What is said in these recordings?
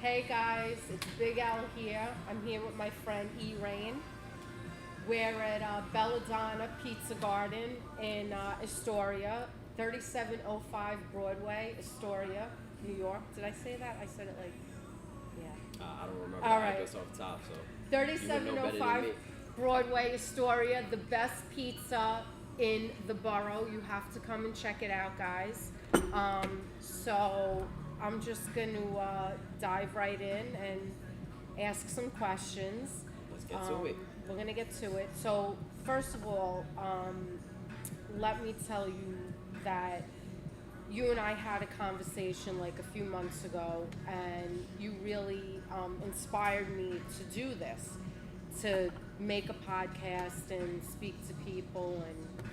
Hey guys, it's Big L here. I'm here with my friend E-Rain. We're at Belladonna Pizza Garden in Astoria, 3705 Broadway, Astoria, New York. Did I say that? I said it like, yeah. I don't remember the All right. address off the top, so you would know better than 3705 me. Broadway, Astoria, the best pizza in the borough. You have to come and check it out, guys. So I'm just going to dive right in and ask some questions. Let's get to it. We're going to get to it. So, first of all, let me tell you that you and I had a conversation like a few months ago, and you really inspired me to do this, to make a podcast and speak to people and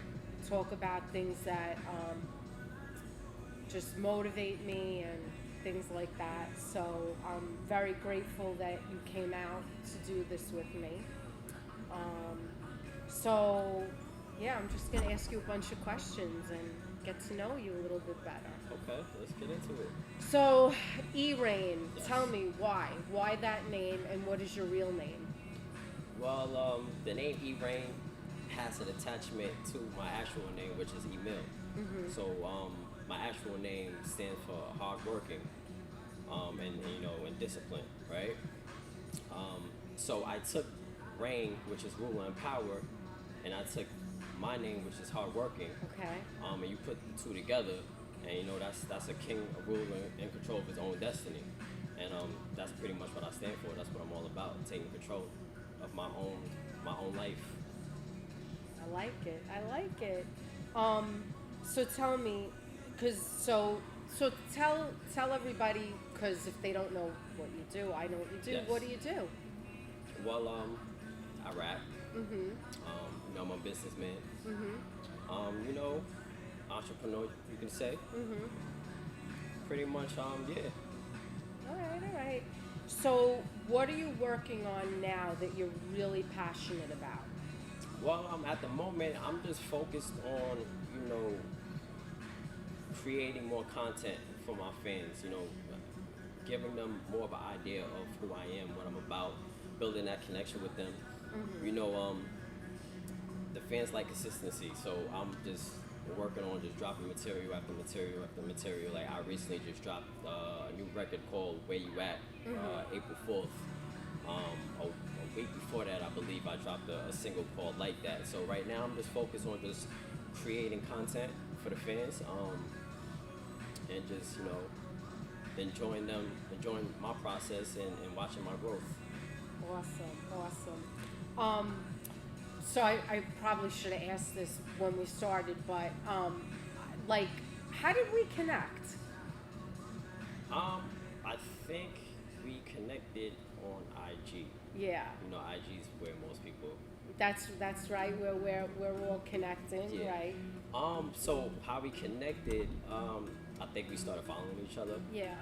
talk about things that just motivate me and things like that. So I'm very grateful that you came out to do this with me. Um, so, yeah, I'm just going to ask you a bunch of questions and get to know you a little bit better. Okay, let's get into it. So, E-Rain, Yes. tell me why? Why that name and what is your real name? Well, the name E-Rain has an attachment to my actual name, which is Emil. So, my actual name stands for hardworking, and discipline, right? So I took Rain, which is ruler and power, and I took my name, which is hardworking, Okay. and you put the two together, and that's a king, a ruler in control of his own destiny, and that's pretty much what I stand for. That's what I'm all about, taking control of my own life. I like it. I like it. So tell me, cause tell everybody, cause if they don't know what you do, I know what you do. Yes. What do you do? Well, I rap. Mhm. I'm a businessman. Mhm. Entrepreneur, you can say. Mhm. Pretty much, yeah. All right. All right. So what are you working on now that you're really passionate about? Well, at the moment, I'm just focused on, you know, creating more content for my fans. Giving them more of an idea of who I am, what I'm about, building that connection with them. You know, the fans like consistency, so I'm just working on just dropping material after material after material. Like I recently just dropped a new record called "Where You At," April 4th. A week before that, I believe I dropped a single called "Like That." So right now, I'm just focused on just creating content for the fans, and just enjoying my process and watching my growth. Awesome. Awesome. Um, so I probably should have asked this when we started, but like, how did we connect? I think we connected on IG. Yeah. IG is where most people. That's right. We're all connecting, Yeah. right? So how we connected, I think we started following each other. Yeah.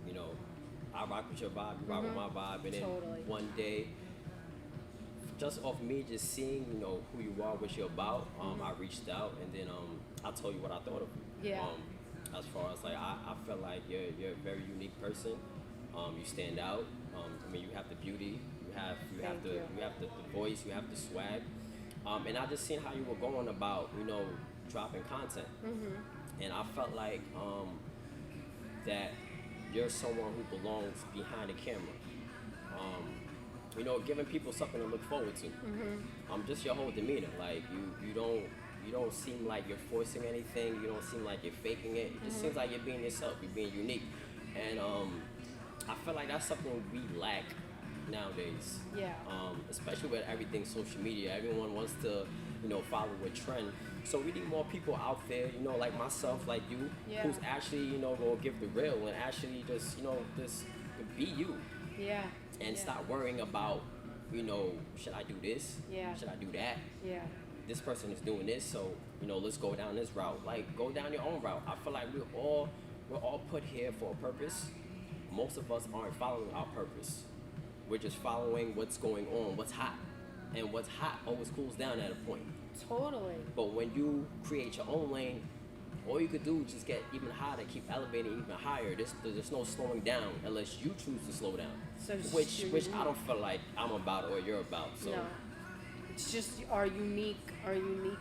You know, I rock with your vibe, you rock with my vibe, and then Totally. one day, just off me just seeing, who you are, what you're about, I reached out and then I told you what I thought of you. Yeah. As far as like I feel like you're a very unique person. You stand out. You have the beauty, Thank you. you have the voice, you have the swag. And I just seen how you were going about, dropping content. And I felt like that you're someone who belongs behind the camera. Giving people something to look forward to. Just your whole demeanor, like you don't seem like you're forcing anything. You don't seem like you're faking it. It just seems like you're being yourself. You're being unique, and I feel like that's something we lack nowadays. Yeah. Especially with everything social media, everyone wants to, follow a trend. So we need more people out there, like myself, like you, Yeah. who's actually, gonna give the real and actually just be you Yeah. and Yeah. stop worrying about, should I do this? Yeah. Should I do that? Yeah. This person is doing this, so let's go down this route. Like go down your own route. I feel like we're all put here for a purpose. Most of us aren't following our purpose. We're just following what's going on, what's hot, and what's hot always cools down at a point. Totally. But when you create your own lane, all you could do is just get even higher, keep elevating even higher. There's no slowing down unless you choose to slow down, So it's which just which I don't feel like I'm about or you're about. So no, it's just our unique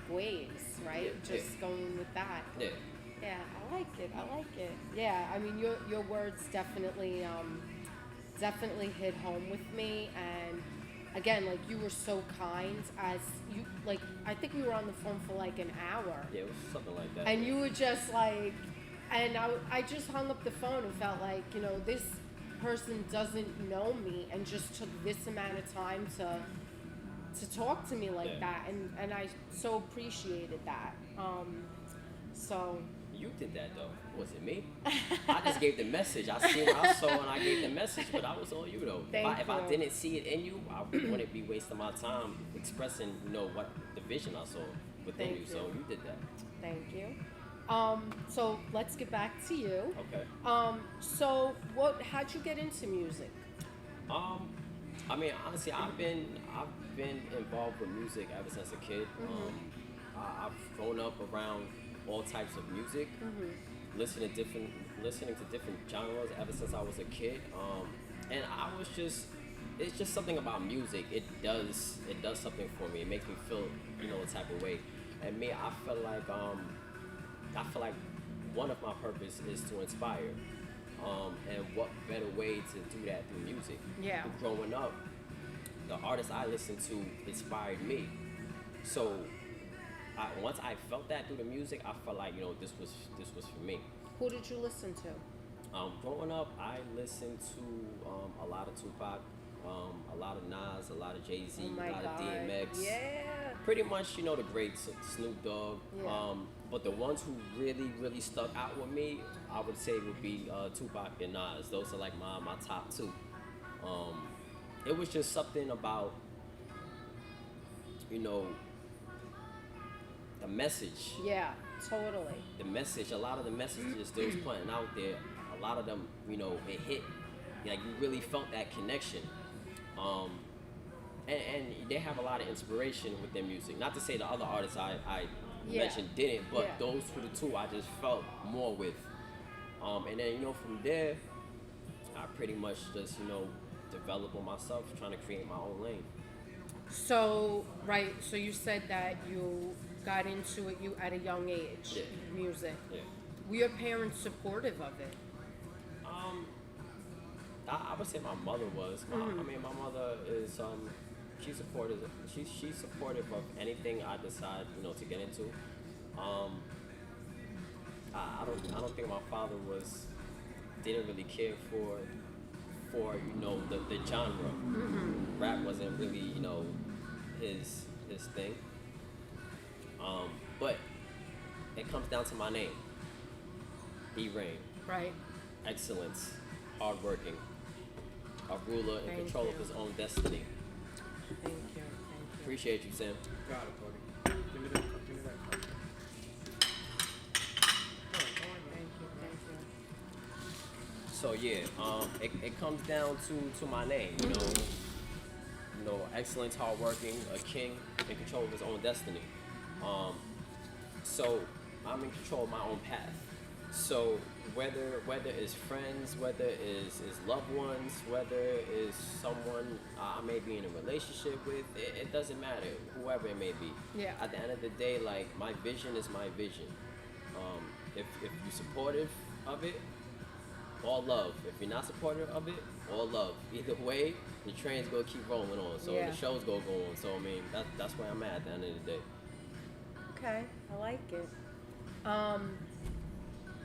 ways, right? Yeah, Just yeah. going with that. yeah, Yeah, I like it. I like it. Yeah, I mean, your words definitely hit home with me. And again, like, you were so kind. As you, like, I think we were on the phone for like an hour, yeah, it was something like that. and you were just like, and I just hung up the phone and felt like, this person doesn't know me and just took this amount of time to talk to me like Yeah. that, and I so appreciated that. So You did that though. Was it me? I just gave the message. I seen what I saw and I gave the message, but I was all you though. If I you. didn't see it in you, I wouldn't be wasting my time expressing, what the vision I saw within Thank you. So you. you did that. Thank you. So let's get back to you. Okay. So how'd you get into music? I mean, honestly, I've been involved with music ever since a kid. I've grown up around all types of music, listening to different genres ever since I was a kid. And it's just something about music. It does something for me. It makes me feel, a type of way. And me, I feel like one of my purpose is to inspire. And what better way to do that through music? Yeah. Growing up, the artists I listened to inspired me. So once I felt that through the music, I felt like this was for me. Who did you listen to? Growing up, I listened to a lot of Tupac, a lot of Nas, a lot of Jay-Z, Oh my a lot God. of DMX. Yeah. Pretty much, the greats, Snoop Dogg. Yeah. But the ones who really, really stuck out with me, I would say would be Tupac and Nas. Those are like my top two. It was just something about, the message. Yeah, totally. The message, a lot of the messages they was putting out there, a lot of them, it hit. Like, you really felt that connection. And they have a lot of inspiration with their music. Not to say the other artists I Yeah. mentioned didn't, but Yeah. those were the two I just felt more with. And then, from there, I pretty much just, develop on myself, trying to create my own lane. So, right, so you said that you got into it at a young age, Yeah. music. Yeah. Were your parents supportive of it? I would say my mother was. I mean, my mother is she's supportive. She's supportive of anything I decide to get into. I don't think my father didn't really care for the genre. Rap wasn't really his thing. But it comes down to my name. E-Rain. Right. Excellence, hardworking, a ruler in Thank control you. of his own destiny. Thank you. Appreciate you, Sam. Got it, buddy. Give me that. Thank you. So yeah, it comes down to my name. Excellence, hardworking, a king in control of his own destiny. So I'm in control of my own path. So whether it's friends, whether it's loved ones, whether it's someone I may be in a relationship with, it doesn't matter, whoever it may be. Yeah. At the end of the day, like, my vision is my vision. If you're supportive of it, all love. If you're not supportive of it, all love. Either way, the train's gonna keep rolling on. So Yeah. the show's gonna go on. So I mean, that's where I'm at the end of the day. Okay, I like it.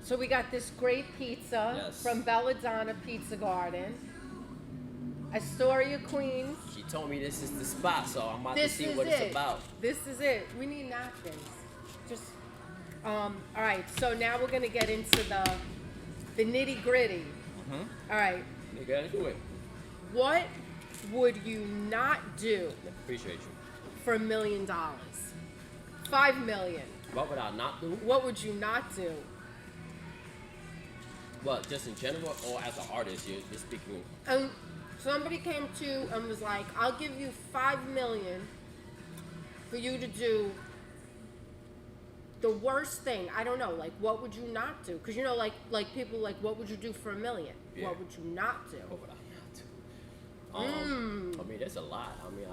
So we got this great pizza Yes. from Belladonna Pizza Garden, Astoria, Queens. She told me this is the spot, so I'm about to This see is what it. it's about. This is it. We need napkins. Just all right. So now we're gonna get into the nitty gritty. All right. Nigga, do it. What would you not do Appreciate you. for $1 million? $5 million. What would I not do? What would you not do? Well, just in general, or as an artist, you're speaking. And somebody came to and was like, "I'll give you $5 million for you to do the worst thing, I don't know, like what would you not do? Because you know, like people like, what would you do for $1 million? Yeah. What would you not do? What would I not do? I mean, there's a lot. I mean,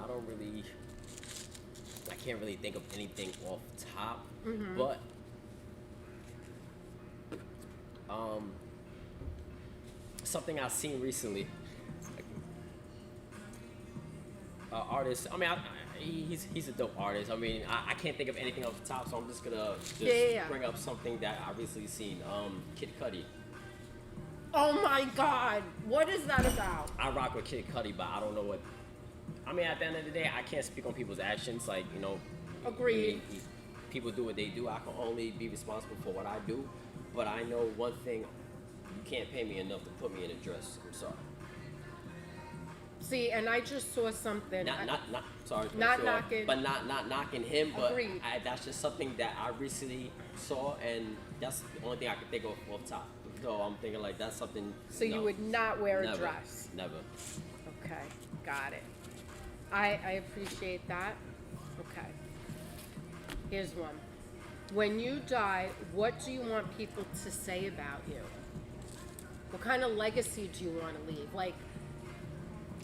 I can't really think of anything off top, but something I've seen recently. Artist. I mean, he's a dope artist. I mean, I can't think of anything off the top, so I'm just gonna bring up something that I recently seen. Kid Cudi. Oh my God, what is that about? I rock with Kid Cudi, but I don't know what. I mean, at the end of the day, I can't speak on people's actions. Like, you know, Agreed. I mean, people do what they do. I can only be responsible for what I do. But I know one thing: you can't pay me enough to put me in a dress. I'm sorry. See, and I just saw something. Not knocking. But not knocking him. But Agreed. That's just something that I recently saw, and that's the only thing I can think of off top. So I'm thinking like that's something. So you would not wear a dress? Never. Okay, got it. I appreciate that. Okay. Here's one. When you die, what do you want people to say about you? What kind of legacy do you want to leave? Like,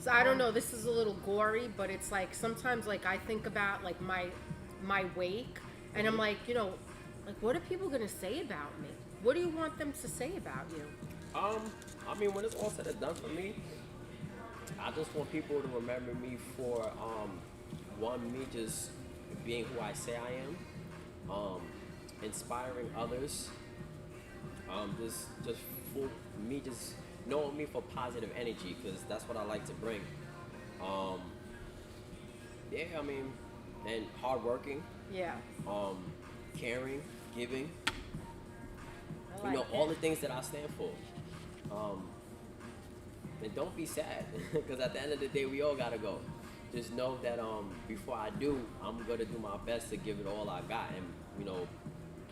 so I don't know, this is a little gory, but it's like sometimes like I think about like my wake, and I'm like, you know, like what are people gonna say about me? What do you want them to say about you? I mean, when it's all said and done for me, I just want people to remember me for one, me just being who I say I am, inspiring others, just for me, just knowing me for positive energy, because that's what I like to bring. Yeah, I mean, and hardworking, Yeah. caring, giving. I You know, like all it. the things that I stand for. And don't be sad, because at the end of the day, we all gotta go. Just know that before I do, I'm gonna do my best to give it all I got, and you know,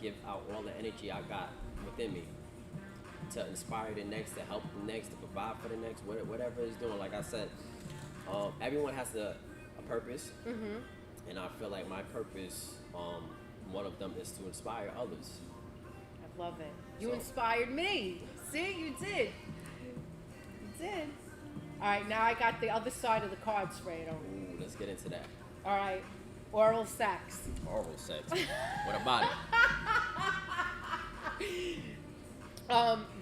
give out all the energy I got within me to inspire the next, to help the next, to provide for the next, whatever it's doing. Like I said, everyone has a purpose, and I feel like my purpose, one of them is to inspire others. I love it. You So- inspired me. See, you did. You did. All right, now I got the other side of the cards, Fredo. Ooh, let's get into that. All right, oral sex. Oral sex. What about it?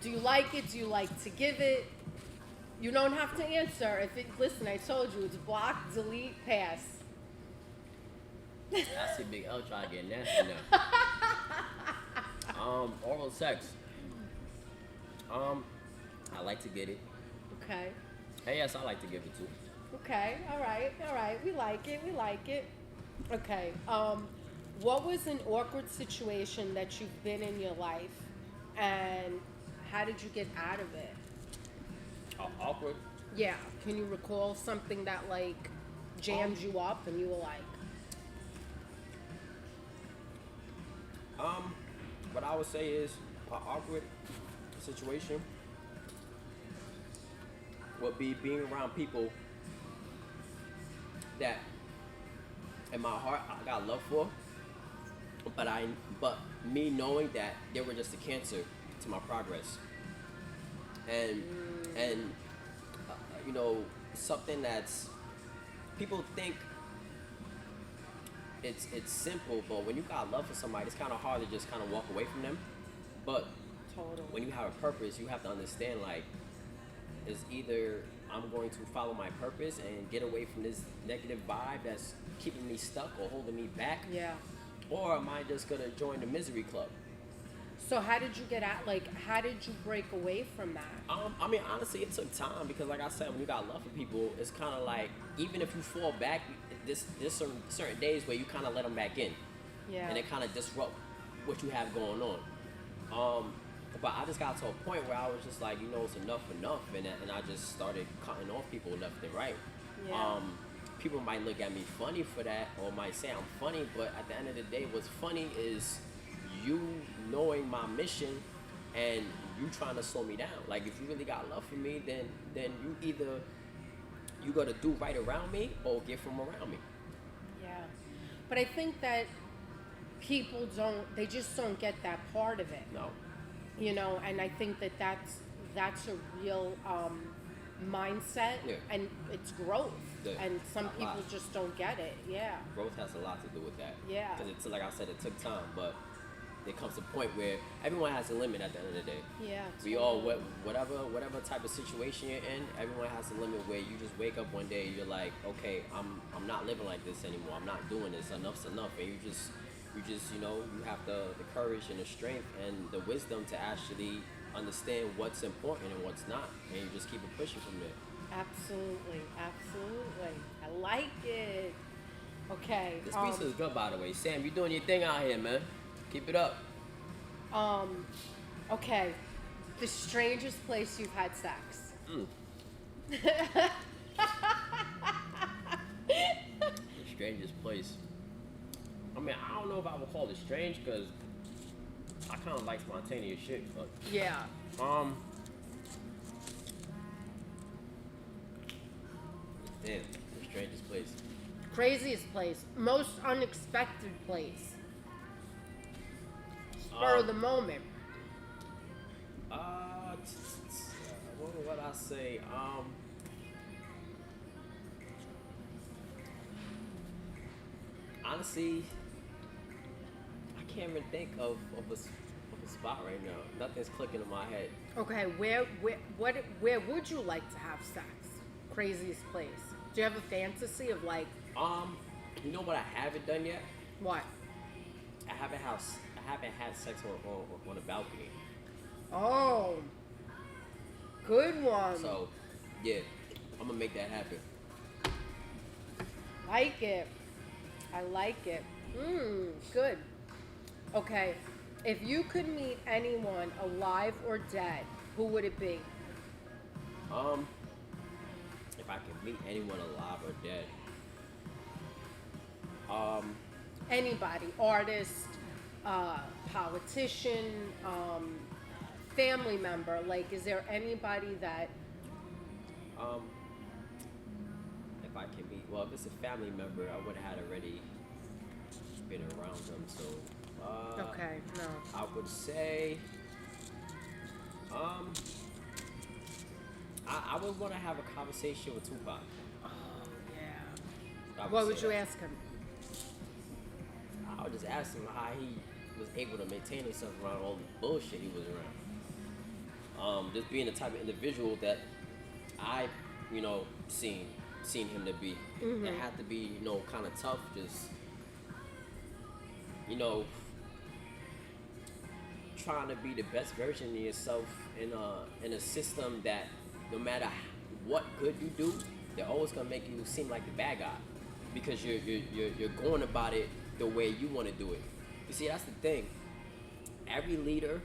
Do you like it? Do you like to give it? You don't have to answer. If it, listen, I told you, it's block, delete, pass. I see Big L try to get nasty now. Oral sex. I like to get it. Okay. Hey, yes, I like to give it too. Okay. All right. We like it. Okay. What was an awkward situation that you've been in your life, and how did you get out of it? Awkward. Yeah. Can you recall something that like jammed you up and you were like, What I would say is an awkward situation would be being around people that in my heart I got love for, but me knowing that they were just a cancer to my progress, and you know, something that's people think it's simple, but when you got love for somebody, it's kind of hard to just kind of walk away from them. But totally. when you have a purpose, you have to understand, like, it's either I'm going to follow my purpose and get away from this negative vibe that's keeping me stuck or holding me back, Yeah. or am I just gonna join the misery club? So how did you get out? Like, how did you break away from that? I mean, honestly, it took time, because, like I said, when you got love for people, it's kind of like, even if you fall back, there's certain days where you kind of let them back in, Yeah. and it kind of disrupt what you have going on. But I just got to a point where I was just like, you know, it's enough, and I just started cutting off people left and right. Yeah. People might look at me funny for that, or might say I'm funny, but at the end of the day, what's funny is you knowing my mission and you trying to slow me down. Like, if you really got love for me, then you either you gotta do right around me or get from around me. Yeah. But I think that people they just don't get that part of it. No. You know, and I think that's a real mindset, Yeah. and it's growth. Yeah. And some A people lot. just don't get it. Yeah. Growth has a lot to do with that. Yeah. Because it's like I said, it took time, but there comes a point where everyone has a limit at the end of the day. Yeah. We all, whatever type of situation you're in, everyone has a limit where you just wake up one day and you're like, okay, I'm not living like this anymore. I'm not doing this. Enough's enough. And you just you know, you have the courage and the strength and the wisdom to actually understand what's important and what's not, and you just keep it pushing from there. Absolutely. I like it. Okay. This pizza is good, by the way. Sam, you doing your thing out here, man. Keep it up. Okay. The strangest place you've had sex. The strangest place. I mean, I don't know if I would call it strange because I kind of like spontaneous shit. But Yeah. damn, the strangest place. Craziest place. Most unexpected place. Spur of the moment. What would I say? Honestly, I can't even think of a spot right now. Nothing's clicking in my head. Okay, where would you like to have sex? Craziest place. Do you have a fantasy of like You know what I haven't done yet? what? I haven't had sex on a balcony. Oh, good one. So, yeah, I'm gonna make that happen. Like it. I like it. Good. Okay, if you could meet anyone, alive or dead, who would it be? If I could meet anyone alive or dead, Anybody, artist, politician, family member. Like, is there anybody that? if I could meet, well, if it's a family member, I would have had already been around them. So, Okay, no. I would say, I would want to have a conversation with Tupac. Oh yeah. I What say would you that. ask him? I would just ask him how he was able to maintain himself around all the bullshit he was around. Just being the type of individual that I, seen him to be. It had to be, kind of tough. Just, trying to be the best version of yourself in a system that no matter what good you do, they're always gonna make you seem like the bad guy because you're going about it the way you want to do it. You see, that's the thing. Every leader,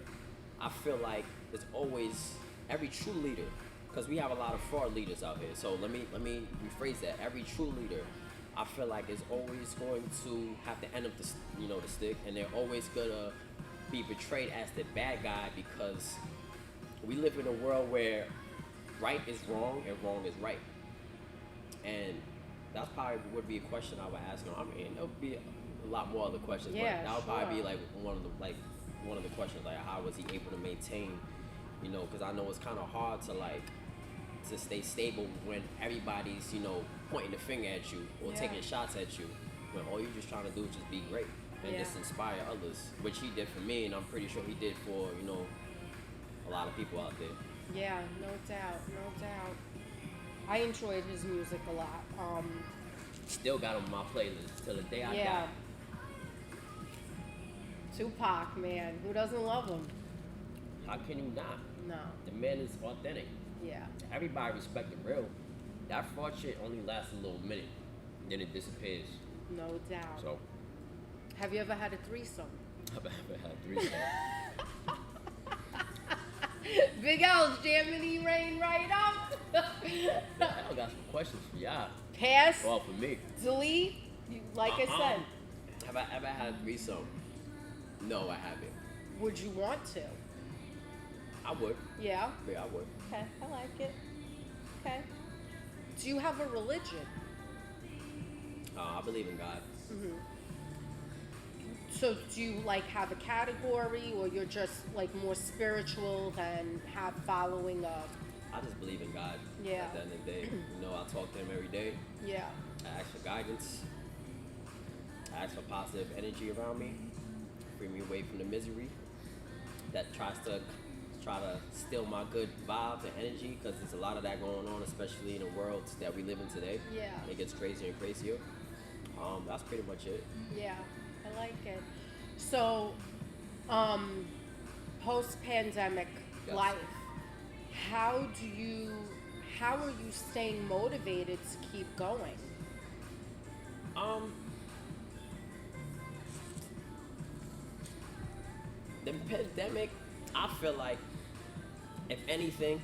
I feel like, is always every true leader, because we have a lot of fraud leaders out here. So let me rephrase that. Every true leader, I feel like, is always going to have to end up the stick, and they're always gonna be portrayed as the bad guy because we live in a world where right is wrong and wrong is right. And that's probably would be a question I would ask him. I mean, there'll be a lot more other questions, Yeah, but that would probably be sure. like one of the questions, like how was he able to maintain, because I know it's kind of hard to stay stable when everybody's, pointing the finger at you or Yeah. taking shots at you, when all you're just trying to do is just be great and Yeah. just inspire others, which he did for me, and I'm pretty sure he did for, a lot of people out there. Yeah, no doubt. I enjoyed his music a lot. Still got him on my playlist till the day I Yeah. die. Tupac, man, who doesn't love him? How can you not? No. The man is authentic. Yeah. Everybody respect the real. That fraud shit only lasts a little minute, then it disappears. No doubt. So, Have you ever had a threesome? I've ever had 3 Big L's jamming the rain right up. I got some questions for y'all. Pass. Well, for me. Delete. Like I said, Have I ever had a threesome? No, I haven't. would you want to? I would. Yeah. Yeah, I would. Okay, I like it. Okay. Do you have a religion? I believe in God. So do you like have a category, or you're just like more spiritual than have following a? I just believe in God. Yeah. At the end of the day, I talk to Him every day. Yeah. I ask for guidance. I ask for positive energy around me, free me away from the misery that try to steal my good vibes and energy, because there's a lot of that going on, especially in the world that we live in today. Yeah. It gets crazier and crazier. That's pretty much it. Yeah, I like it. So, post-pandemic Yes. life, how are you staying motivated to keep going? The pandemic, I feel like, if anything,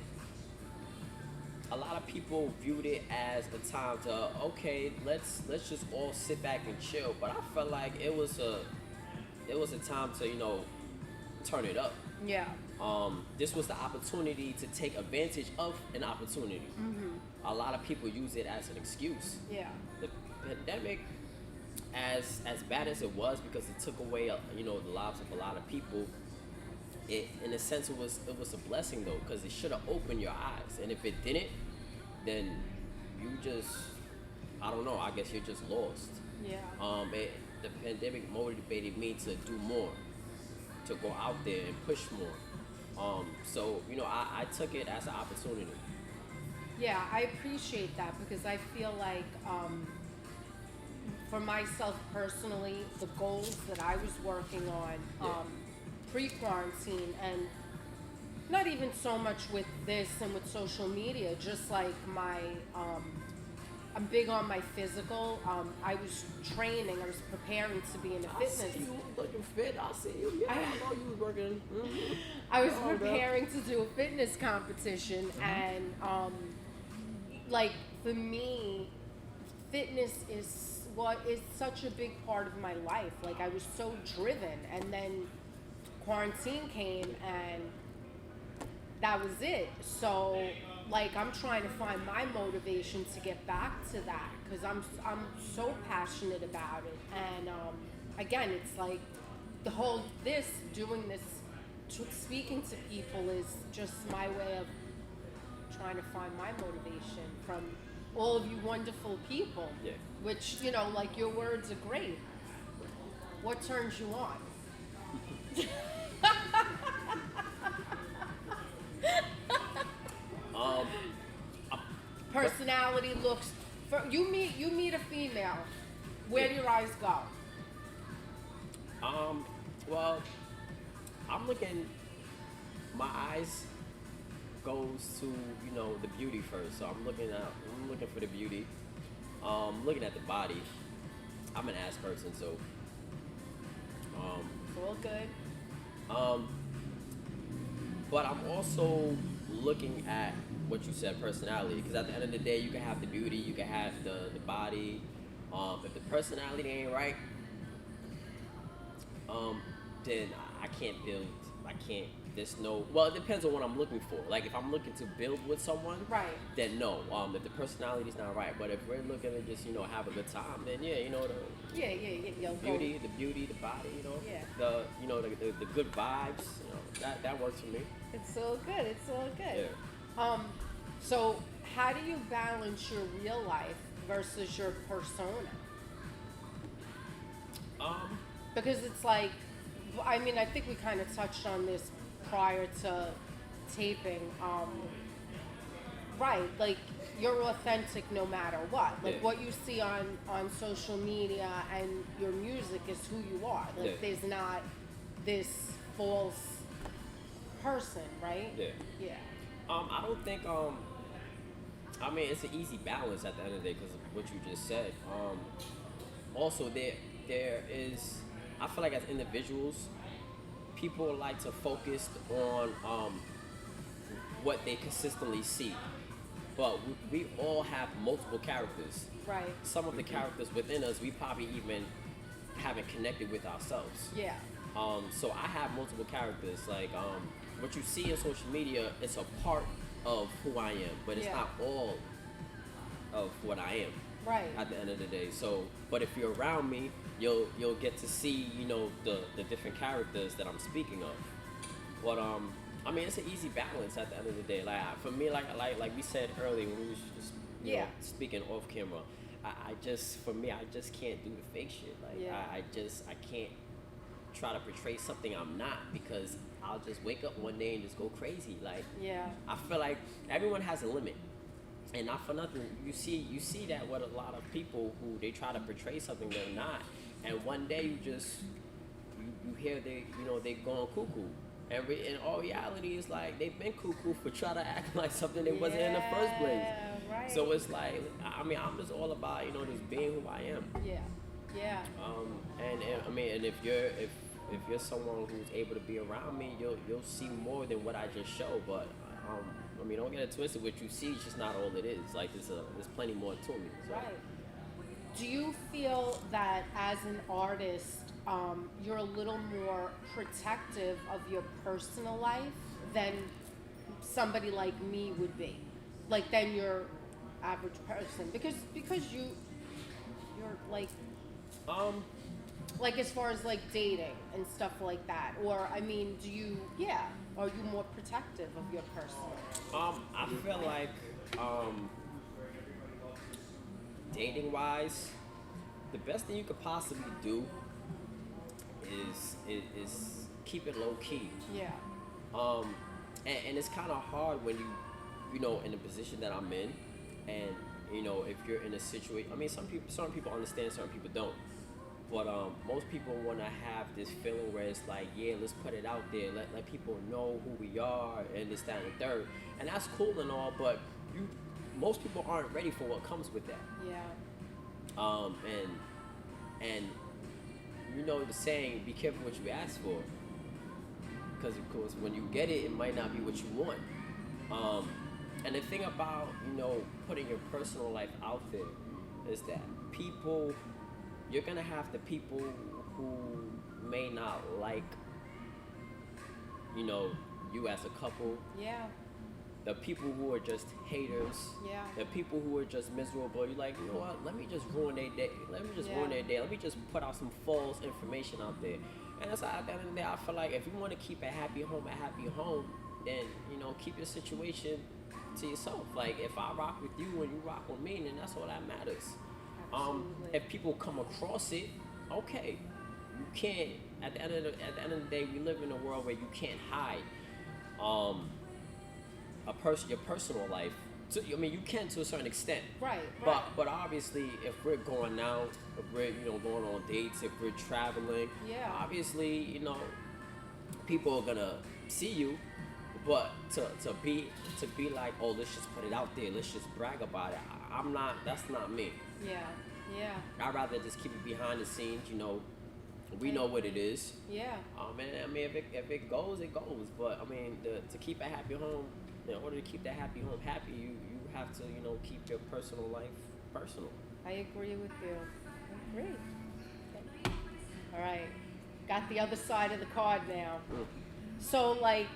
a lot of people viewed it as a time to, okay, let's just all sit back and chill. But I felt like it was a time to turn it up. Yeah. This was the opportunity to take advantage of an opportunity. A lot of people use it as an excuse. Yeah. The pandemic, as bad as it was, because it took away the lives of a lot of people, it, in a sense, it was a blessing though, because it should have opened your eyes. And if it didn't, then you just, I don't know, I guess you're just lost. Yeah. The pandemic motivated me to do more, to go out there and push more. So I took it as an opportunity. Yeah, I appreciate that, because I feel like for myself personally, the goals that I was working on pre-quarantine, and not even so much with this and with social media, just like I'm big on my physical. I was training, I was preparing to be in a fitness. I see you looking fit. I see you. Yeah, I know you was working. Mm-hmm. I was preparing to do a fitness competition, and like for me, fitness is such a big part of my life. Like I was so driven, and then quarantine came, and that was it. So like I'm trying to find my motivation to get back to that, because I'm so passionate about it. And again, it's like the whole doing this, speaking to people is just my way of trying to find my motivation from all of you wonderful people. Yeah. Which, like your words are great. What turns you on? Personality, looks. You meet a female. Where do your eyes go? Well, I'm looking. My eyes goes to the beauty first. So I'm looking for the beauty. Looking at the body. I'm an ass person, so. It's all good. But I'm also looking at what you said, personality, because at the end of the day, you can have the beauty, you can have the body. If the personality ain't right, then I can't build. Well, it depends on what I'm looking for. Like if I'm looking to build with someone, right? Then no. If the personality's not right, but if we're looking to just have a good time, then yeah, the beauty, the body, the good vibes, that works for me. It's all good. It's all good. Yeah. So how do you balance your real life versus your persona? Because it's like, I mean, I think we kind of touched on this prior to taping. Right, like you're authentic no matter what. Like what you see on social media and your music is who you are. Like there's not this false person, right? Yeah. Yeah. I don't think. I mean, it's an easy balance at the end of the day because of what you just said. Also, there is. I feel like as individuals, people like to focus on what they consistently see, but we all have multiple characters. Right. Some of the characters within us, we probably even haven't connected with ourselves. Yeah. So I have multiple characters. Like what you see in social media, it's a part of who I am, but it's not all of what I am. Right. At the end of the day. So, but if you're around me you'll get to see, you know, the different characters that I'm speaking of. But I mean, it's an easy balance at the end of the day. Like for me, like we said earlier when we was just you know speaking off camera, I just for me I just can't do the fake shit. Like I can't try to portray something I'm not, because I'll just wake up one day and just go crazy. Like I feel like everyone has a limit. And not for nothing, you see that with a lot of people who they try to portray something they're not, and one day you hear they going cuckoo, and in all reality it's like they've been cuckoo for trying to act like something they wasn't in the first place. Right. So it's like, I mean, I'm just all about, you know, just being who I am. Yeah. And I mean, and if you're someone who's able to be around me, you'll see more than what I just show. But I mean, don't get it twisted. What you see is just not all it is. Like there's plenty more to me. So. Right. Do you feel that as an artist, you're a little more protective of your personal life than somebody like me would be, like than your average person? Because you're like as far as like dating and stuff like that, or I mean, are you more protective of your personal? I feel like dating wise, the best thing you could possibly do is keep it low key. Yeah. And it's kind of hard when you know, in the position that I'm in, and you know, if you're in a situation. I mean, some people understand, some people don't. But most people want to have this feeling where it's like, yeah, let's put it out there, let people know who we are, and this, that, and the third. And that's cool and all, but most people aren't ready for what comes with that. Yeah. And you know the saying, be careful what you ask for, because of course when you get it, it might not be what you want. And the thing about, you know, putting your personal life out there is that you're gonna have the people who may not like, you know, you as a couple. Yeah. The people who are just haters. Yeah. The people who are just miserable. You're like, you know what? Let me just ruin their day. Ruin their day. Let me just put out some false information out there. And that's how, at the end of the day, I feel like if you want to keep a happy home, then, you know, keep your situation to yourself. Like, if I rock with you and you rock with me, then that's all that matters. Absolutely. If people come across it, okay, you can't. At the end of the day, we live in a world where you can't hide your personal life. I mean, you can to a certain extent. Right. But obviously, if we're going out, if we're, you know, going on dates, if we're traveling, obviously, you know, people are gonna see you. But to be like, oh, let's just put it out there, let's just brag about it. I'm not. That's not me. Yeah. I'd rather just keep it behind the scenes. You know, we know what it is. Yeah. And I mean, if it goes, it goes. But I mean, to keep a happy home, in order to keep that happy home happy, you have to, you know, keep your personal life personal. I agree with you. I agree. Okay. All right. Got the other side of the card now. So like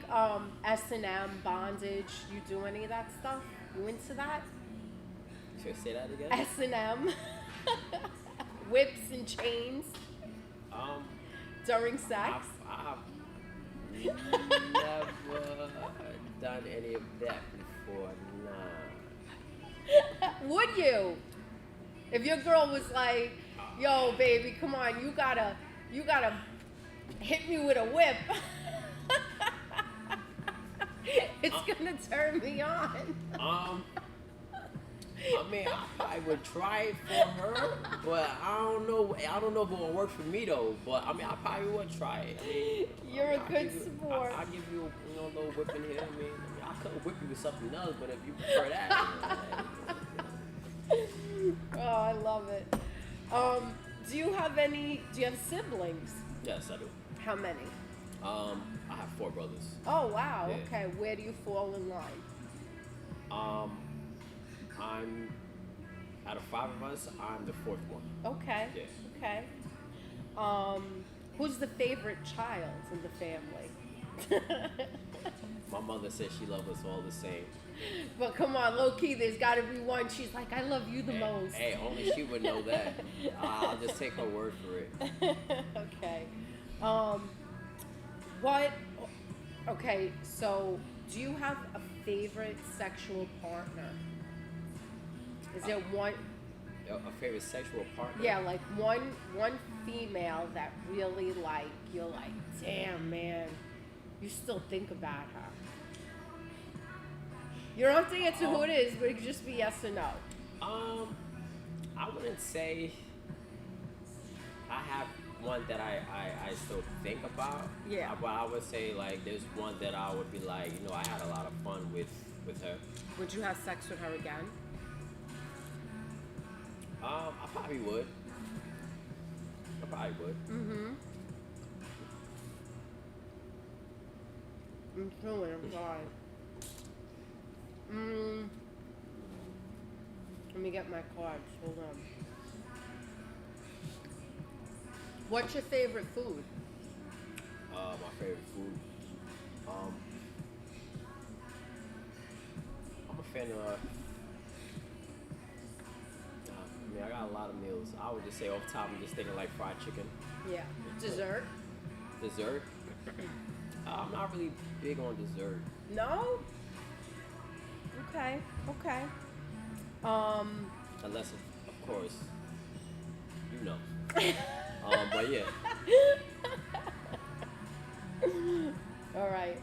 S&M, bondage, you do any of that stuff? You into that? Should I say that again? S&M, whips and chains. During sex. I've never done any of that before. Nah. Would you? If your girl was like, "Yo, baby, come on, you gotta hit me with a whip." It's gonna turn me on. I mean, I probably would try it for her, but I don't know if it will work for me though. But I mean, I probably would try it. I mean, You're a good sport. I'll give you a little whip in here. I mean, I could whip you with something else, but if you prefer that. Oh, I love it. Do you have siblings? Yes, I do. How many? I have 4 brothers. Oh, wow. Yeah. Okay. Where do you fall in line? I'm out of 5 of us, I'm the 4th one. Okay. Yeah. Okay. Who's the favorite child in the family? My mother said she loved us all the same. But come on, low key, there's got to be one. She's like, I love you the most. Hey, only she would know that. I'll just take her word for it. Okay. What? Okay, so do you have a favorite sexual partner? Is there one? A favorite sexual partner? Yeah, like one female that really like you're like, damn man, you still think about her. You don't have to answer who it is, but it could just be yes or no. I wouldn't say I have one that I still think about. Yeah. But I would say like there's one that I would be like, I had a lot of fun with her. Would you have sex with her again? I probably would. Mm-hmm. I'm chewing, I'm sorry. Let me get my cards. Hold on. What's your favorite food? My favorite food. I'm a fan of. I got a lot of meals. I would just say off the top, I'm just thinking like fried chicken. Yeah. Dessert? Dessert? I'm not really big on dessert. No? Okay. Unless, of course, you know. But yeah. All right.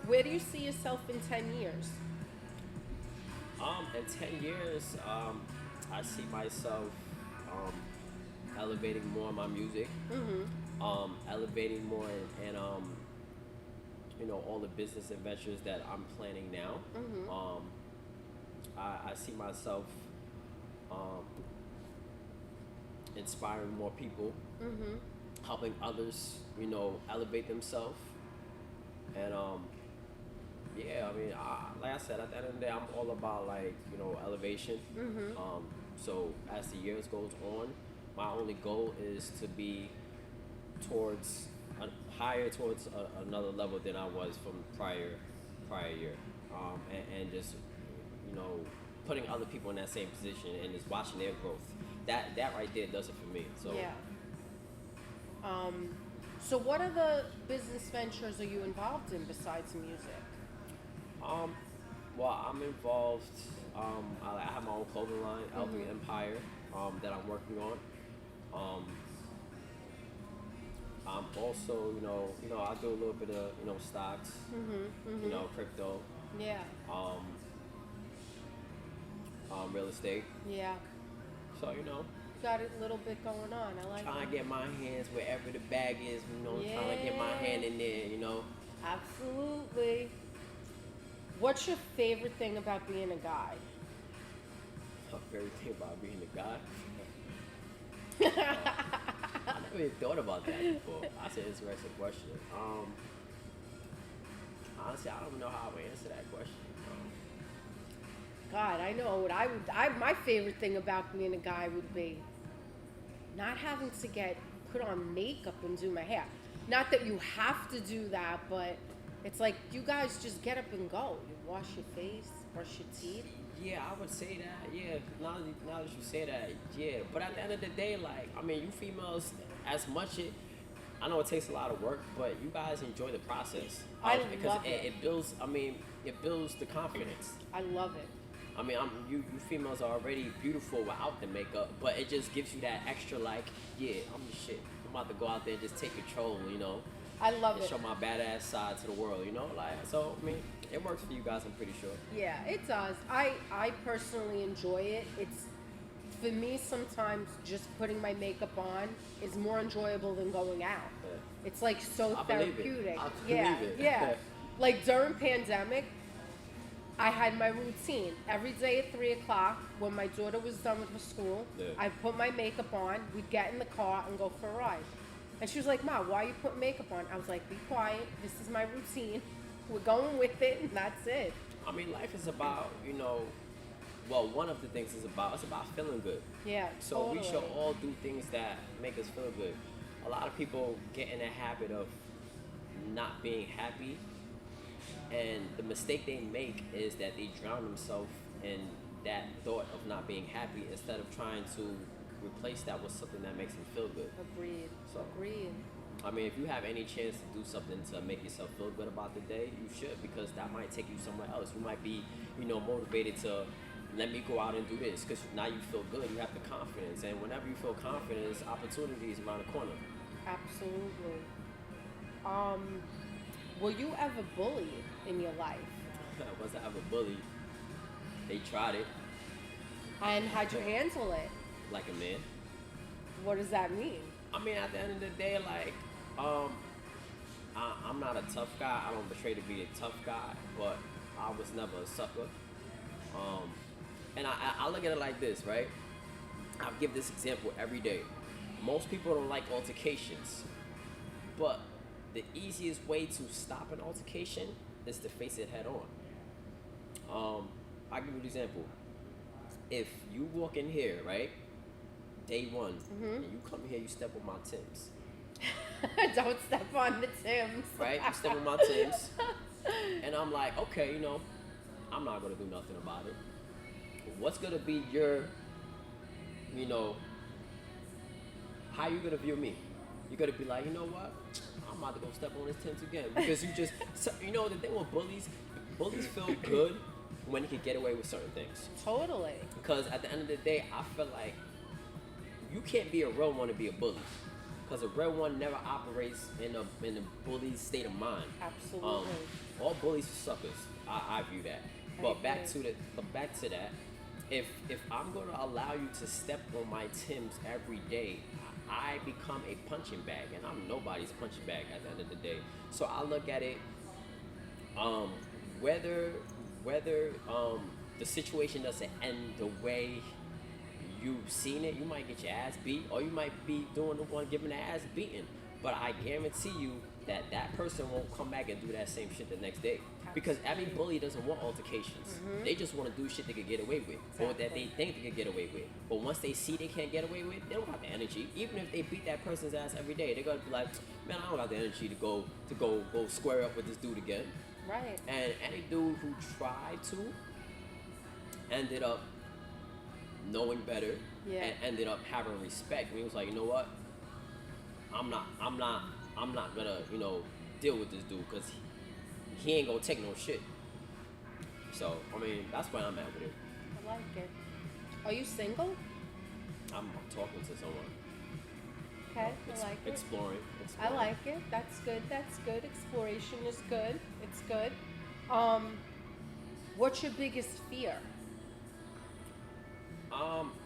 Where do you see yourself in 10 years? In 10 years, I see myself elevating more in my music, elevating more in all the business adventures that I'm planning now. I see myself inspiring more people, helping others, elevate themselves, and like I said, at the end of the day, I'm all about elevation. So as the years goes on, my only goal is to be higher towards another level than I was from prior year, and just putting other people in that same position and just watching their growth. That right there does it for me. So yeah. So what other business ventures are you involved in besides music? Well, I'm involved. I have my own clothing line, LV Empire, that I'm working on. I'm also, I do a little bit of, stocks, crypto, Yeah. Real estate. Yeah. So, Got a little bit going on. I like trying that. to get my hands wherever the bag is, trying to get my hand in there, Absolutely. What's your favorite thing about being a guy? My favorite thing about being a guy? I never even thought about that before. That's an interesting question. Honestly, I don't know how I would answer that question. God, I know what my favorite thing about being a guy would be not having to put on makeup and do my hair. Not that you have to do that, but it's like you guys just get up and go. You wash your face, brush your teeth. Yeah, I would say that. Yeah, now that you say that, yeah. But at the end of the day, you females, as much I know it takes a lot of work, but you guys enjoy the process. Because it builds. It builds the confidence. I love it. You females are already beautiful without the makeup, but it just gives you that extra, I'm the shit. I'm about to go out there and just take control, I love and it. show my badass side to the world, So, it works for you guys, I'm pretty sure. Yeah, it does. I personally enjoy it. It's, for me, sometimes just putting my makeup on is more enjoyable than going out. Yeah. It's like so I believe it. therapeutic. I Yeah, believe it. yeah. Like during pandemic, I had my routine. Every day at 3 o'clock, when my daughter was done with her school, Yeah. I put my makeup on, we'd get in the car and go for a ride. And she was like, Ma, why are you putting makeup on? I was like, be quiet, this is my routine. We're going with it, and that's it. Life is about, one of the things it's about feeling good. Yeah, So totally. we should all do things that make us feel good. A lot of people get in a habit of not being happy, and the mistake they make is that they drown themselves in that thought of not being happy instead of trying to replace that with something that makes them feel good. Agreed. So, Agreed. I mean, if you have any chance to do something to make yourself feel good about the day, you should, because that might take you somewhere else. You might be, motivated to let me go out and do this, because now you feel good. You have the confidence, and whenever you feel confidence, opportunities around the corner. Absolutely. Were you ever bullied in your life? I wasn't ever bullied. They tried it And how'd you handle it? like a man. What does that mean? I mean, at the end of the day, like, I'm not a tough guy. I don't portray to be a tough guy, but I was never a sucker. And I look at it like this, right? I give this example every day. Most people don't like altercations, but the easiest way to stop an altercation is to face it head on. I'll give you an example. If you walk in here, right, day one, and you come here, you step on my Timbs. Don't step on the Timbs. Right? You step on my Timbs. And I'm like, okay, I'm not going to do nothing about it. What's going to be your, how you going to view me? You're going to be like, you know what? I'm about to go step on his Timbs again. Because the thing with bullies feel good when they can get away with certain things. Totally. Because at the end of the day, I feel like you can't be a real one to be a bully. Because a real one never operates in a bully's state of mind. Absolutely. All bullies are suckers. I view that. But back to that, if I'm going to allow you to step on my Timbs every day, I become a punching bag, and I'm nobody's punching bag at the end of the day. So I look at it, whether the situation doesn't end the way you've seen it, you might get your ass beat, or you might be doing the one giving the ass beating. But I guarantee you that person won't come back and do that same shit the next day. Because every bully doesn't want altercations. They just want to do shit they could get away with, or that they think they could get away with. But once they see they can't get away with, they don't have the energy. Even if they beat that person's ass every day, they're gonna be like, man, I don't have the energy to go square up with this dude again. Right. And any dude who tried to ended up knowing better, and ended up having respect. And he was like, you know what? I'm not gonna, deal with this dude, because he ain't gonna take no shit. So, I mean, that's where I'm at with it. I like it. Are you single? I'm talking to someone. Okay, I like it. Exploring. I like it. That's good. That's good. Exploration is good. It's good. What's your biggest fear?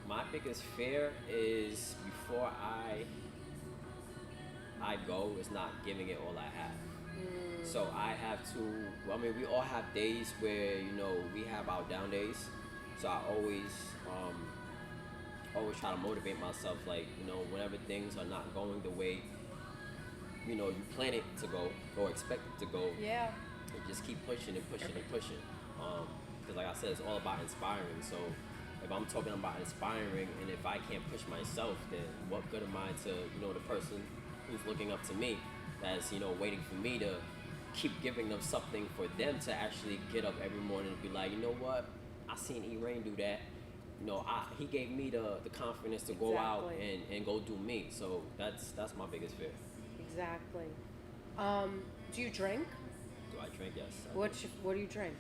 My biggest fear is before I go is not giving it all I have. So I have to, we all have days where, we have our down days. So I always try to motivate myself, like, whenever things are not going the way, you plan it to go or expect it to go. Yeah. And just keep pushing and pushing and pushing. Because like I said, it's all about inspiring. So if I'm talking about inspiring, and if I can't push myself, then what good am I to, the person who's looking up to me, that's, waiting for me to keep giving them something for them to actually get up every morning and be like, you know what, I seen E-Rain do that. He gave me the confidence to go out and go do me. So that's my biggest fear. Exactly. Do you drink? Do I drink? Yes. What do you drink?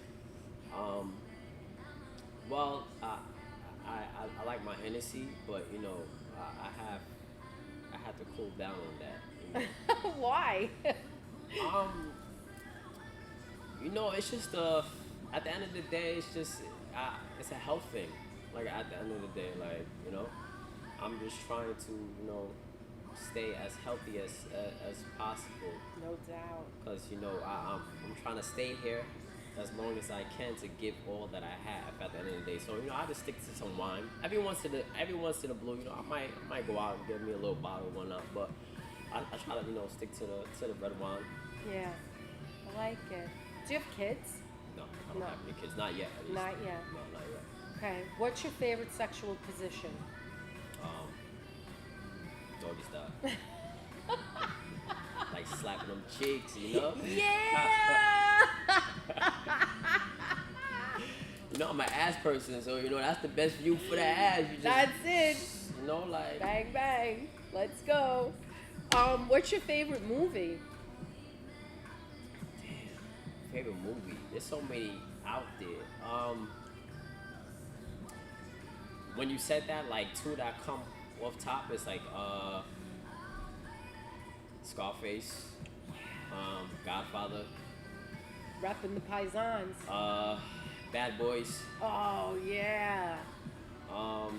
Well, I like my Hennessy, but I have to cool down on that. Why? It's just at the end of the day, it's a health thing. Like at the end of the day, like I'm just trying to stay as healthy as possible. No doubt. Because I'm trying to stay here as long as I can to give all that I have at the end of the day. So I just stick to some wine every once in the blue. I might go out and get me a little bottle or whatnot, but I try to stick to the red wine. Yeah, I like it. Do you have kids? No, I don't have any kids. Not yet. At least. Not yet. No, not yet. Okay. What's your favorite sexual position? Doggy style. Like like slapping them cheeks, you know. Yeah. You know, I'm an ass person, so you know that's the best view for the ass. You just, That's it. you know, like Bang bang. Let's go. What's your favorite movie? favorite movie. There's so many out there. When you said that, like two that come off top, it's like Scarface, Godfather, Repping the Paisans. Bad Boys. Oh yeah. No,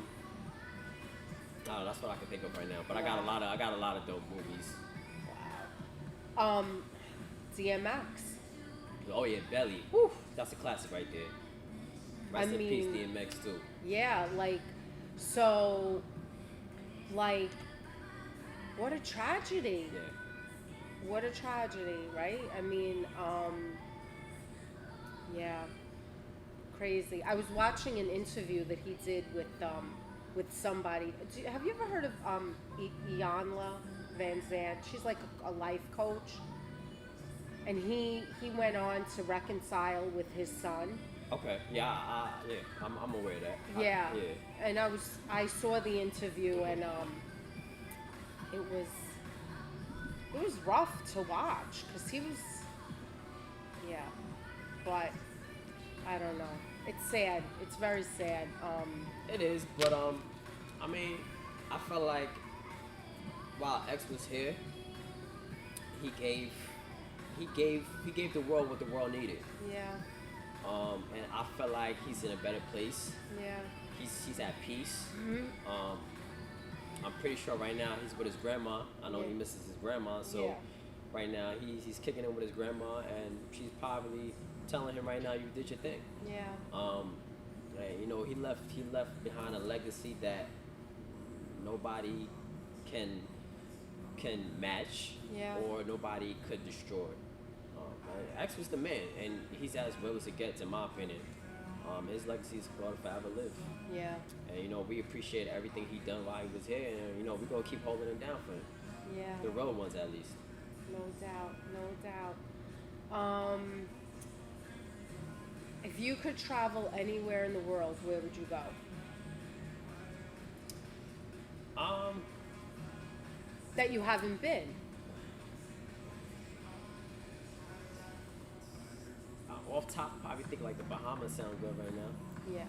that's what I can think of right now. But Wow. I got a lot of dope movies. Wow. DMX. Oh yeah, Belly. Whew. That's a classic right there. I Rest in peace, mean- DMX too. Yeah, so, what a tragedy. Yeah. What a tragedy, right? I mean, yeah, crazy. I was watching an interview that he did with somebody. Have you ever heard of Iyanla Van Zandt? She's like a life coach, and he went on to reconcile with his son. Okay. Yeah. Yeah. I'm aware of that. Yeah. Yeah. And I saw the interview, and it was rough to watch because he was, yeah, but I don't know. It's sad. It's very sad. It is, but I mean, I felt like while X was here, he gave the world what the world needed. Yeah. And I felt like he's in a better place. Yeah. He's at peace. Mhm. I'm pretty sure right now he's with his grandma. I know Yeah. he misses his grandma, so Yeah. right now he's kicking in with his grandma, and she's probably telling him right now, you did your thing. Yeah. And, you know, he left behind a legacy that nobody can match, Yeah. or nobody could destroy. X was the man, and he's as real as it gets, in my opinion. His legacy is going to forever live. Yeah. And, you know, we appreciate everything he done while he was here, and, you know, we're going to keep holding it down for him. Yeah. The real ones, at least. No doubt. No doubt. If you could travel anywhere in the world, where would you go? That you haven't been. Off top, probably think like the Bahamas sound good right now. Yeah.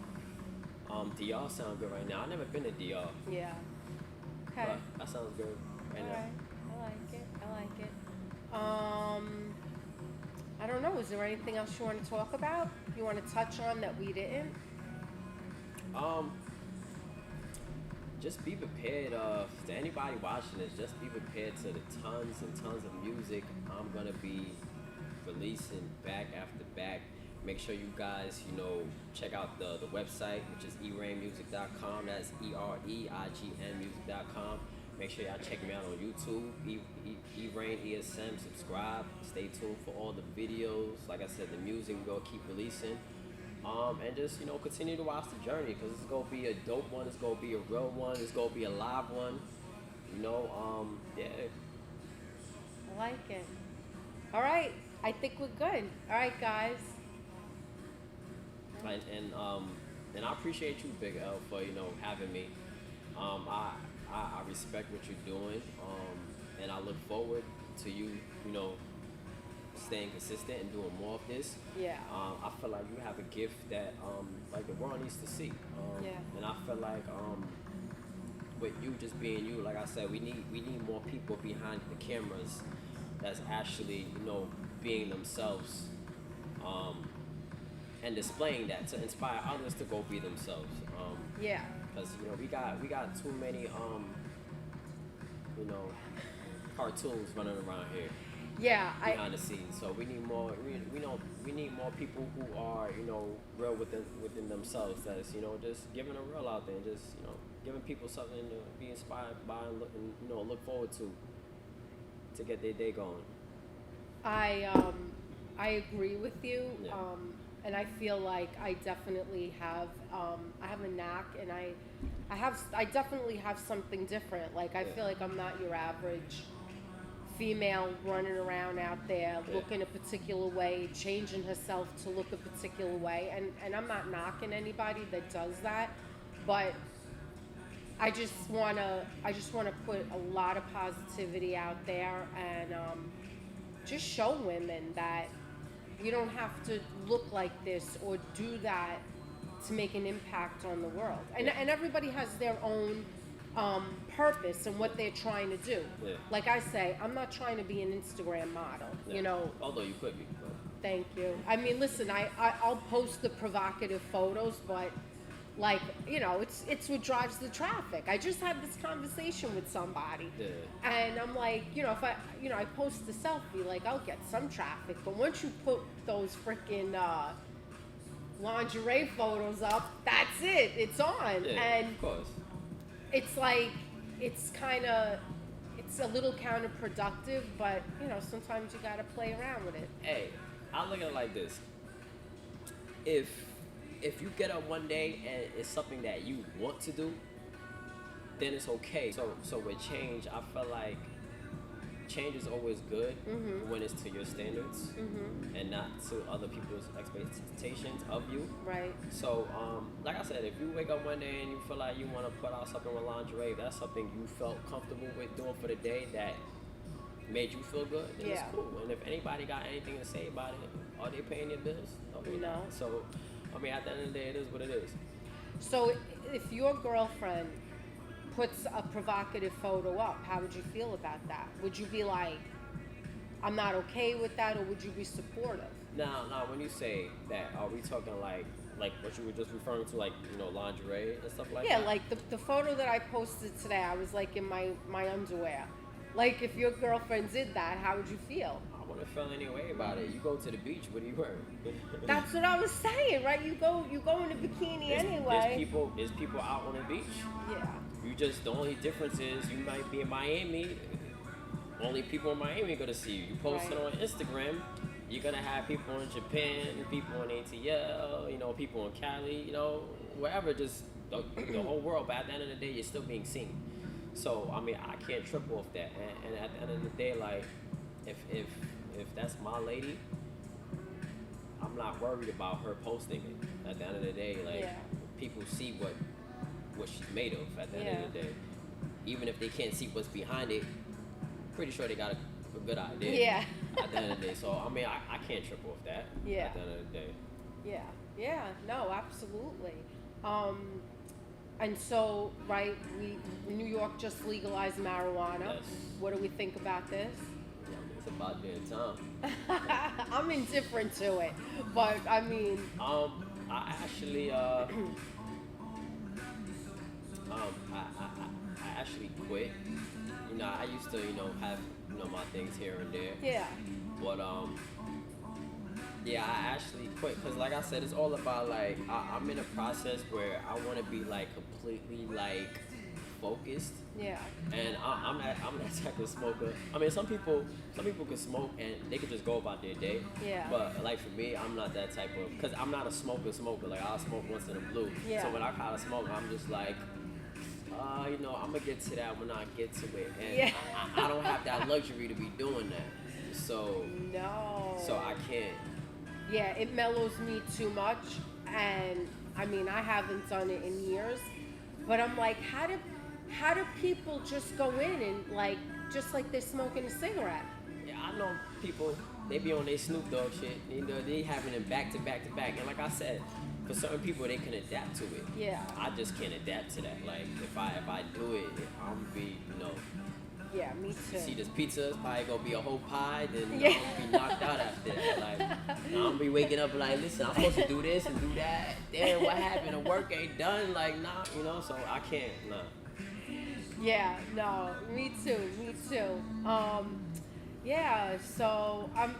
DR sound good right now. I've never been to DR, Yeah. Okay. but that sounds good right All now. right. I like it. I like it. I don't know. Is there anything else you want to talk about? You want to touch on that we didn't? Just be prepared to anybody watching this, just be prepared to the tons and tons of music I'm gonna be releasing back after back. Make sure you guys, you know, check out the website, which is erainmusic.com. That's EREIGN music.com. Make sure y'all check me out on YouTube, Erain ESM. Subscribe. Stay tuned for all the videos. Like I said, the music we're gonna keep releasing. And just, you know, continue to watch the journey, because it's gonna be a dope one. It's gonna be a real one. It's gonna be a live one. You know, yeah. I like it. All right. I think we're good. All right, guys. And I appreciate you, Big L, for, you know, having me. I respect what you're doing, and I look forward to you, you know, staying consistent and doing more of this. Yeah. I feel like you have a gift that like the world needs to see. Yeah. And I feel like with you just being you, like I said, we need more people behind the cameras that's actually, you know, being themselves, and displaying that to inspire others to go be themselves. Yeah. Because, you know, we got too many you know, cartoons running around here Yeah. behind the scenes. So we need more. We need more people who are, you know, real within themselves. That's, you know, just giving a real out there, and just, you know, giving people something to be inspired by, and you know, look forward to get their day going. I agree with you. Yeah. And I feel like I definitely have I have a knack, and I definitely have something different. Like, I Yeah. feel like I'm not your average female running around out there Yeah. looking a particular way, changing herself to look a particular way. And I'm not knocking anybody that does that, but I just wanna put a lot of positivity out there and just show women that we don't have to look like this or do that to make an impact on the world. And everybody has their own purpose and what they're trying to do. Yeah. Like I say, I'm not trying to be an Instagram model, Yeah. you know. Although you could be. But Thank you. I mean, listen, I'll post the provocative photos, but like, you know, it's what drives the traffic. I just had this conversation with somebody, Yeah. and I'm like, you know, if I post a selfie, like I'll get some traffic, but once you put those freaking lingerie photos up, that's it. It's on, Yeah, and of course. it's like it's a little counterproductive, but you know, sometimes you gotta play around with it. Hey, I look at it like this. If you get up one day and it's something that you want to do, then it's okay. So with change, I feel like change is always good when it's to your standards and not to other people's expectations of you. Right. So, like I said, if you wake up one day and you feel like you want to put out something with lingerie, if that's something you felt comfortable with doing for the day that made you feel good, then it's Yeah. cool. And if anybody got anything to say about it, are they paying your bills? No, they're No. not. So, I mean, at the end of the day, it is what it is. So if your girlfriend puts a provocative photo up, how would you feel about that? Would you be like, I'm not okay with that, or would you be supportive? Now, when you say that, are we talking like what you were just referring to, like, you know, lingerie and stuff like Yeah, that? like the photo that I posted today, I was like in my underwear. Like if your girlfriend did that, how would you feel? I wouldn't feel any way about it. You go to the beach, what are you wearing? That's what I was saying, right? You go in a bikini anyway. There's people out on the beach. Yeah. You just, the only difference is you might be in Miami. Only people in Miami are gonna see you. You post it Right. on Instagram, you're gonna have people in Japan, people in ATL, you know, people in Cali, you know, wherever, just the whole world. But at the end of the day, you're still being seen. So I mean, I can't trip off that. And at the end of the day, like, if that's my lady, I'm not worried about her posting it. At the end of the day, like, Yeah. people see what she's made of at the end of the day. Even if they can't see what's behind it, pretty sure they got a good idea. Yeah. At the end of the day. So I mean, I can't trip off that. Yeah. At the end of the day. Yeah, no, absolutely. And so, right, New York just legalized marijuana. Yes. What do we think about this? Yeah, it's about damn time. I'm indifferent to it, but I mean, I actually I actually quit. You know, I used to, you know, have, you know, my things here and there. yeah, But yeah, I actually quit because, like I said, it's all about, like, I'm in a process where I want to be, like, completely, like, focused. yeah, And I'm that type of smoker. I mean, some people can smoke and they can just go about their day. Yeah. But like for me, I'm not that type of, because I'm not a smoker. Like, I'll smoke once in a blue. Yeah. So when I kind of smoke, I'm just like, you know, I'm gonna get to that when I get to it, and Yeah. I don't have that luxury to be doing that. So no. I can't. Yeah, it mellows me too much, and I mean, I haven't done it in years, but I'm like, how do people just go in and, like, just like they're smoking a cigarette? Yeah, I know people, they be on their Snoop Dogg shit. You know, they having them back to back to back. And like I said, for certain people, they can adapt to it. Yeah. I just can't adapt to that. Like, if I do it, I'm gonna be, you know, Yeah, me too. see this pizza, it's probably gonna be a whole pie, then Yeah. I'm gonna be knocked out after that. Like, I'm gonna be waking up like, listen, I'm supposed to do this and do that. Damn, what happened? The work ain't done. Like, nah, you know, so I can't, nah. Yeah, no, me too. Yeah, so I'm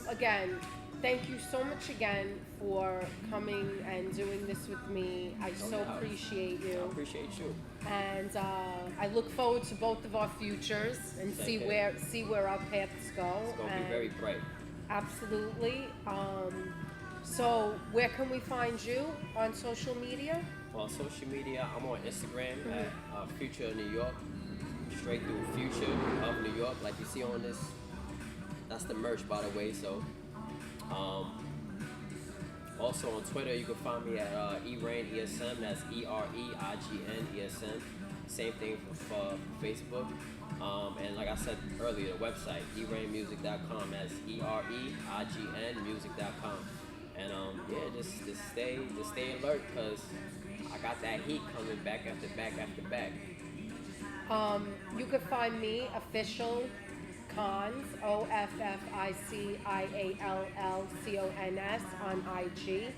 again, thank you so much again for coming and doing this with me. I so doubt. appreciate I you. appreciate you. And I look forward to both of our futures and see Thank you. where our paths go. It's gonna be And very bright. absolutely. So where can we find you on social media? On social media, I'm on Instagram at Future New York. straight through Future of New York, like you see on this. That's the merch, by the way. So, also on Twitter, you can find me at ERAIN That's EREIGN Same thing for Facebook. And like I said earlier, the website erainmusic.com. That's EREIGN music.com. And yeah, just stay alert, cause I got that heat coming back after back after back. You can find me official Cons OFFICIALLCONS on IG.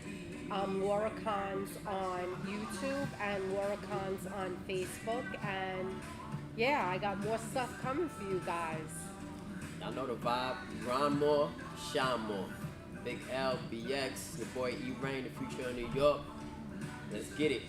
Laura Cons on YouTube and Laura Cons on Facebook. And yeah, I got more stuff coming for you guys. I know the vibe. Grind more, shine more. Big L, BX, your boy E-Rain, the Future of New York. Let's get it.